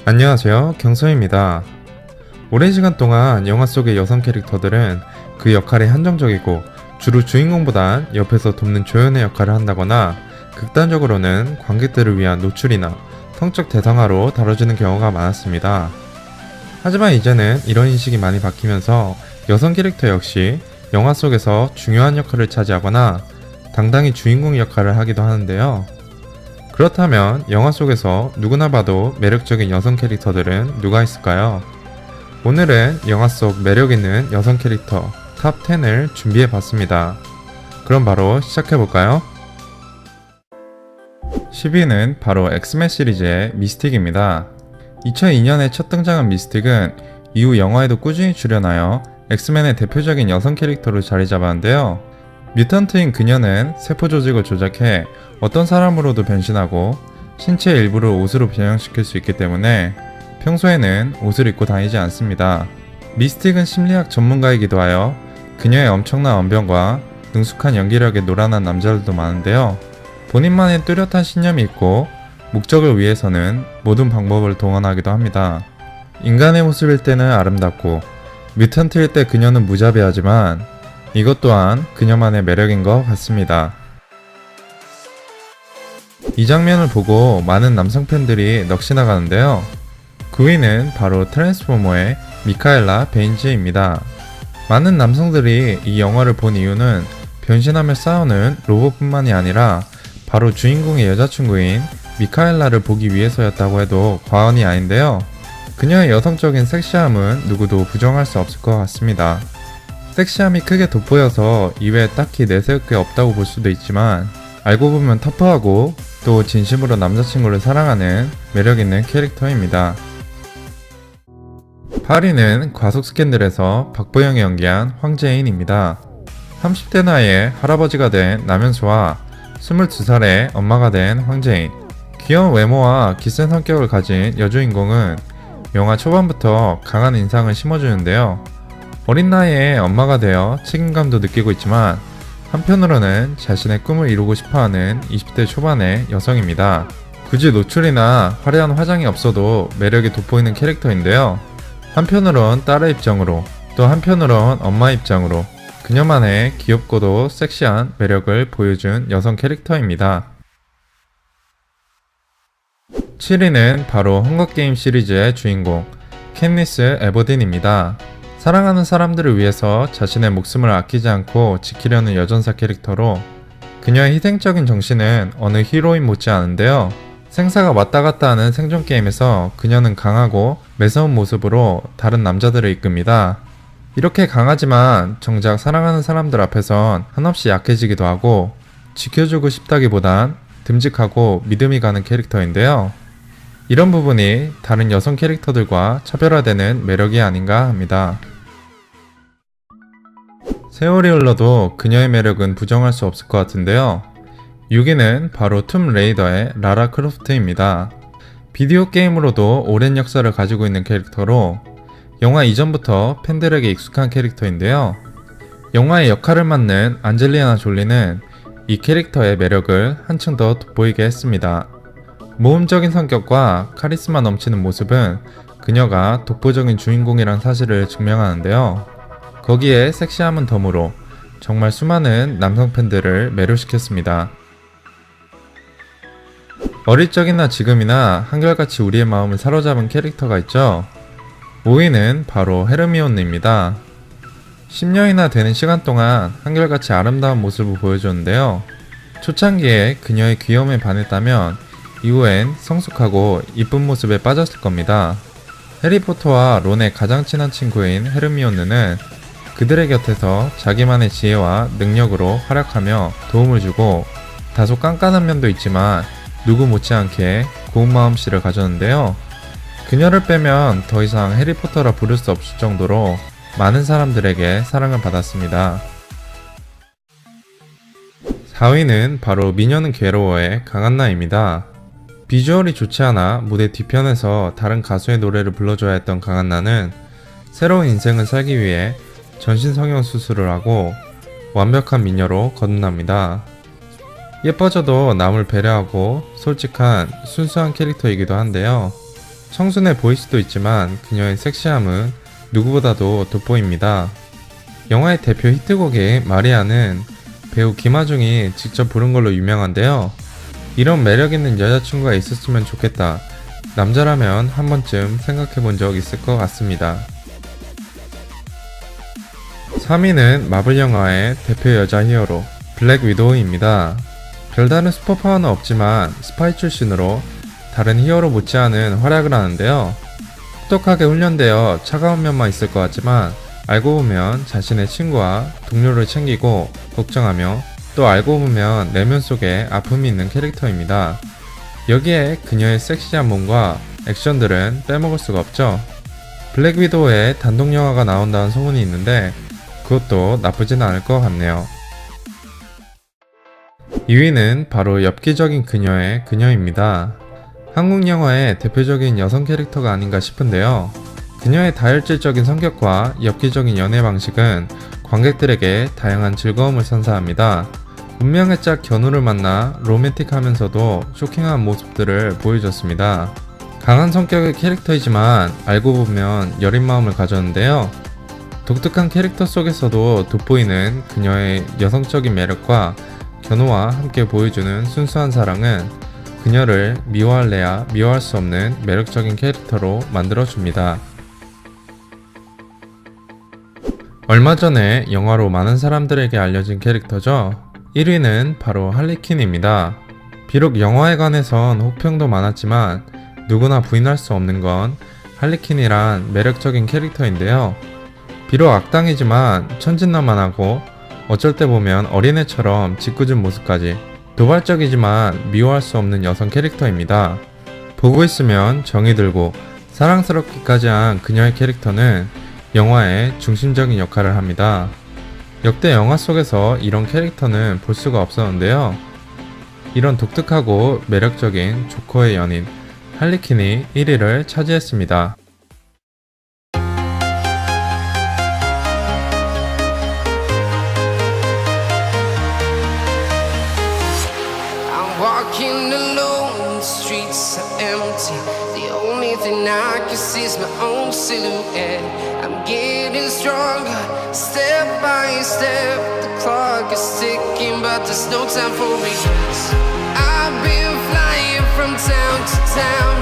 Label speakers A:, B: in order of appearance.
A: 안녕하세요, 경서입니다. 오랜 시간 동안 영화 속의 여성 캐릭터들은 그 역할이 한정적이고 주로 주인공보단 옆에서 돕는 조연의 역할을 한다거나 극단적으로는 관객들을 위한 노출이나 성적 대상화로 다뤄지는 경우가 많았습니다. 하지만 이제는 이런 인식이 많이 바뀌면서 여성 캐릭터 역시 영화 속에서 중요한 역할을 차지하거나 당당히 주인공 역할을 하기도 하는데요. 그렇다면 영화 속에서 누구나 봐도 매력적인 여성 캐릭터들은 누가 있을까요? 오늘은 영화 속 매력있는 여성 캐릭터 탑 10을 준비해봤습니다. 그럼 바로 시작해볼까요? 10위는 바로 엑스맨 시리즈의 미스틱입니다. 2002년에 첫 등장한 미스틱은 이후 영화에도 꾸준히 출연하여 엑스맨의 대표적인 여성 캐릭터로 자리 잡았는데요. 뮤턴트인 그녀는 세포 조직을 조작해 어떤 사람으로도 변신하고 신체 일부를 옷으로 변형시킬 수 있기 때문에 평소에는 옷을 입고 다니지 않습니다. 미스틱은 심리학 전문가이기도 하여 그녀의 엄청난 언변과 능숙한 연기력에 노란한 남자들도 많은데요. 본인만의 뚜렷한 신념이 있고 목적을 위해서는 모든 방법을 동원하기도 합니다. 인간의 모습일 때는 아름답고 뮤턴트일 때 그녀는 무자비하지만 이것 또한 그녀만의 매력인 것 같습니다. 이 장면을 보고 많은 남성 팬들이 넋이 나가는데요. 9위는 바로 트랜스포머의 미카엘라 베인지입니다. 많은 남성들이 이 영화를 본 이유는 변신하며 싸우는 로봇뿐만이 아니라 바로 주인공의 여자친구인 미카엘라를 보기 위해서였다고 해도 과언이 아닌데요. 그녀의 여성적인 섹시함은 누구도 부정할 수 없을 것 같습니다. 섹시함이 크게 돋보여서 이외에 딱히 내세울 게 없다고 볼 수도 있지만 알고 보면 터프하고 또 진심으로 남자친구를 사랑하는 매력있는 캐릭터입니다. 8위는 과속 스캔들에서 박보영이 연기한 황재인입니다. 30대 나이에 할아버지가 된 남현수와 22살에 엄마가 된 황재인. 귀여운 외모와 기센 성격을 가진 여주인공은 영화 초반부터 강한 인상을 심어주는데요. 어린 나이에 엄마가 되어 책임감도 느끼고 있지만 한편으로는 자신의 꿈을 이루고 싶어하는 20대 초반의 여성입니다. 굳이 노출이나 화려한 화장이 없어도 매력이 돋보이는 캐릭터인데요. 한편으론 딸의 입장으로 또 한편으론 엄마 입장으로 그녀만의 귀엽고도 섹시한 매력을 보여준 여성 캐릭터입니다. 7위는 바로 헝거게임 시리즈의 주인공 캣니스 에버딘입니다. 사랑하는 사람들을 위해서 자신의 목숨을 아끼지 않고 지키려는 여전사 캐릭터로 그녀의 희생적인 정신은 어느 히로인 못지않은데요. 생사가 왔다 갔다 하는 생존 게임에서 그녀는 강하고 매서운 모습으로 다른 남자들을 이끕니다. 이렇게 강하지만 정작 사랑하는 사람들 앞에선 한없이 약해지기도 하고 지켜주고 싶다기보단 듬직하고 믿음이 가는 캐릭터인데요. 이런 부분이 다른 여성 캐릭터들과 차별화되는 매력이 아닌가 합니다. 세월이 흘러도 그녀의 매력은 부정할 수 없을 것 같은데요. 6위는 바로 툼 레이더의 라라 크로프트입니다. 비디오 게임으로도 오랜 역사를 가지고 있는 캐릭터로 영화 이전부터 팬들에게 익숙한 캐릭터인데요. 영화의 역할을 맡는 안젤리나 졸리는 이 캐릭터의 매력을 한층 더 돋보이게 했습니다. 모험적인 성격과 카리스마 넘치는 모습은 그녀가 독보적인 주인공이란 사실을 증명하는데요. 거기에 섹시함은 덤으로 정말 수많은 남성 팬들을 매료시켰습니다. 어릴 적이나 지금이나 한결같이 우리의 마음을 사로잡은 캐릭터가 있죠. 5위는 바로 헤르미온느입니다. 10년이나 되는 시간 동안 한결같이 아름다운 모습을 보여줬는데요. 초창기에 그녀의 귀여움에 반했다면 이후엔 성숙하고 이쁜 모습에 빠졌을 겁니다. 해리포터와 론의 가장 친한 친구인 헤르미온느는 그들의 곁에서 자기만의 지혜와 능력으로 활약하며 도움을 주고 다소 깐깐한 면도 있지만 누구 못지않게 고운 마음씨를 가졌는데요. 그녀를 빼면 더 이상 해리포터라 부를 수 없을 정도로 많은 사람들에게 사랑을 받았습니다. 4위는 바로 미녀는 괴로워의 강한나입니다. 비주얼이 좋지 않아 무대 뒤편에서 다른 가수의 노래를 불러줘야 했던 강한나는 새로운 인생을 살기 위해 전신 성형 수술을 하고 완벽한 미녀로 거듭납니다. 예뻐져도 남을 배려하고 솔직한 순수한 캐릭터이기도 한데요. 청순해 보일 수도 있지만 그녀의 섹시함은 누구보다도 돋보입니다. 영화의 대표 히트곡인 마리아는 배우 김하중이 직접 부른 걸로 유명한데요. 이런 매력있는 여자친구가 있었으면 좋겠다. 남자라면 한 번쯤 생각해 본 적 있을 것 같습니다. 3위는 마블 영화의 대표 여자 히어로 블랙 위도우입니다. 별다른 슈퍼파워는 없지만 스파이 출신으로 다른 히어로 못지않은 활약을 하는데요. 똑똑하게 훈련되어 차가운 면만 있을 것 같지만 알고 보면 자신의 친구와 동료를 챙기고 걱정하며 또 알고 보면 내면 속에 아픔이 있는 캐릭터입니다. 여기에 그녀의 섹시한 몸과 액션들은 빼먹을 수가 없죠. 블랙 위도우의 단독 영화가 나온다는 소문이 있는데 그것도 나쁘진 않을 것 같네요. 2위는 바로 엽기적인 그녀의 그녀입니다. 한국 영화의 대표적인 여성 캐릭터가 아닌가 싶은데요. 그녀의 다혈질적인 성격과 엽기적인 연애 방식은 관객들에게 다양한 즐거움을 선사합니다. 운명의 짝 견우를 만나 로맨틱하면서도 쇼킹한 모습들을 보여줬습니다. 강한 성격의 캐릭터이지만 알고 보면 여린 마음을 가졌는데요. 독특한 캐릭터 속에서도 돋보이는 그녀의 여성적인 매력과 견우와 함께 보여주는 순수한 사랑은 그녀를 미워할래야 미워할 수 없는 매력적인 캐릭터로 만들어줍니다. 얼마 전에 영화로 많은 사람들에게 알려진 캐릭터죠. 1위는 바로 할리퀸입니다. 비록 영화에 관해선 혹평도 많았지만 누구나 부인할 수 없는 건 할리퀸이란 매력적인 캐릭터인데요. 비록 악당이지만 천진난만하고 어쩔 때 보면 어린애처럼 짓궂은 모습까지 도발적이지만 미워할 수 없는 여성 캐릭터입니다. 보고 있으면 정이 들고 사랑스럽기까지 한 그녀의 캐릭터는 영화의 중심적인 역할을 합니다. 역대 영화 속에서 이런 캐릭터는 볼 수가 없었는데요. 이런 독특하고 매력적인 조커의 연인 할리퀸이 1위를 차지했습니다.
B: Walking alone, the streets are empty. The only thing I can see is my own silhouette. I'm getting stronger, step by step. The clock is ticking, but there's no time for regrets. I've been flying from town to town,